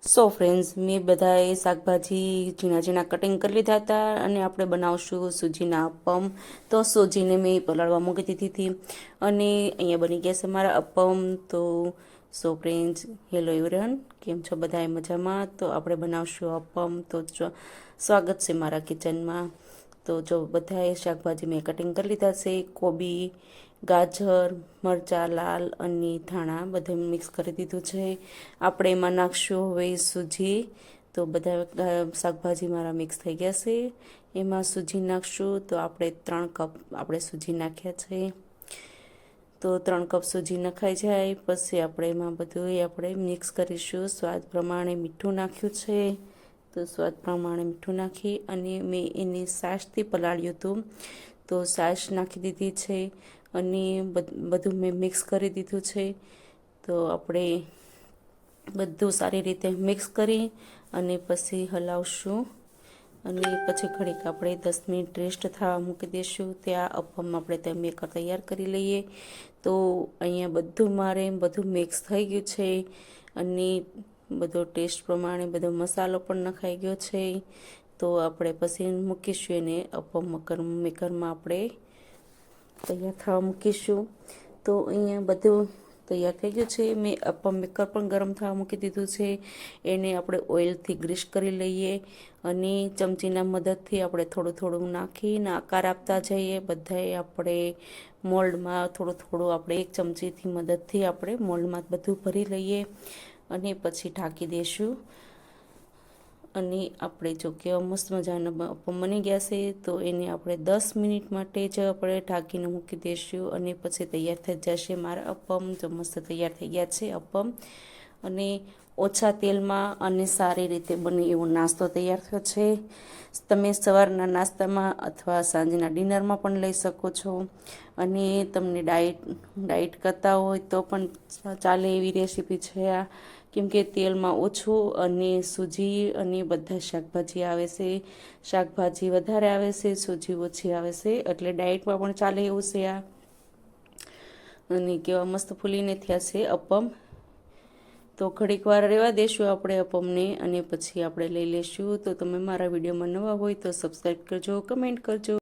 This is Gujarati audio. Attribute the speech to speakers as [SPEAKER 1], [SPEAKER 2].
[SPEAKER 1] સો ફ્રેન્ડ્સ મેં બધાએ શાકભાજી ઝીણા ઝીણા કટિંગ કરી લીધા હતા અને આપણે બનાવશું સૂજીના અપમ. તો સૂજીને મેં પલાળવા મૂકી દીધી હતી અને અહીંયા બની ગયા છે મારા અપમ. તો સો ફ્રેન્ડ્સ, હેલો એવરીવન, કેમ છો બધાએ મજામાં? તો આપણે બનાવશું અપમ. તો સ્વાગત છે મારા કિચનમાં. તો જો બધાએ શાકભાજી મેં કટિંગ કરી લીધા છે. કોબી, ગાજર, મરચાં લાલ અને ધાણા બધું મિક્સ કરી દીધું છે. આપણે એમાં નાખશું હવે સૂજી. તો બધા શાકભાજી મારા મિક્સ થઈ ગયા છે. એમાં સૂજી નાખશું. તો આપણે 3 કપ આપણે સૂજી નાખ્યા છે. તો 3 કપ સૂજી નખાઈ જાય પછી આપણે એમાં બધું આપણે મિક્સ કરીશું. સ્વાદ પ્રમાણે મીઠું નાખ્યું છે. તો સ્વાદ પ્રમાણે મીઠું નાખી અને મેં એને છાશથી પલાળ્યું હતું. તો છાશ નાખી દીધી છે અને બધું મેં મિક્સ કરી દીધું છે. તો આપણે બધું સારી રીતે મિક્સ કરી અને પછી હલાવશું અને પછી ઘડીક આપણે 10 મિનિટ રેસ્ટ થવા મૂકી દઈશું. ત્યાં અપમ આપણે મેકર તૈયાર કરી લઈએ. તો અહીંયા બધું મિક્સ થઈ ગયું છે અને બધો ટેસ્ટ પ્રમાણે બધો મસાલો પણ નખાઈ ગયો છે. તો આપણે પછી મૂકીશું એને અપમ મેકરમાં આપણે તૈયાર થવા મૂકીશું. તો અહીંયા બધું તૈયાર થઈ ગયું છે. મેં અપમ મેકર પણ ગરમ થવા મૂકી દીધું છે. એને આપણે ઓઇલથી ગ્રીસ કરી લઈએ અને ચમચીના મદદથી આપણે થોડું થોડું નાખીને આકાર આપતા જઈએ. બધાએ આપણે મોલ્ડમાં થોડું આપણે એક ચમચીથી મદદથી આપણે મોલ્ડમાં બધું ભરી લઈએ અને પછી ઢાંકી દઈશું. અને આપણે જો કેવા મસ્ત મજાના અપમ બની ગયા છે. તો એને આપણે 10 મિનિટ માટે જ આપણે ઢાંકીને મૂકી દઈશું અને પછી તૈયાર થઈ જશે મારા અપમ. જો મસ્ત તૈયાર થઈ ગયા છે અપમ અને ઓછા તેલમાં અને સારી રીતે બને એવો નાસ્તો તૈયાર થયો છે. તમે સવારના નાસ્તામાં અથવા સાંજના ડિનરમાં પણ લઈ શકો છો અને તમને ડાયટ કરતા હોય તો પણ ચાલે એવી રેસીપી છે આ. કેમકે તેલમાં ઓછું અને સૂજી અને બધા શાકભાજી આવે છે. શાકભાજી વધારે આવે છે, સૂજી ઓછી આવે છે, એટલે ડાયટમાં પણ ચાલે એવું છે આ. અને કેવા મસ્ત ફૂલીને થયા છે અપમ. તો ઘડીક વાર રહેવા દેશું આપણે અપમને અને પછી આપણે લઈ લેશું. તો તમે મારા વિડીયોમાં નવા હોય તો સબસ્ક્રાઈબ કરજો, કમેન્ટ કરજો.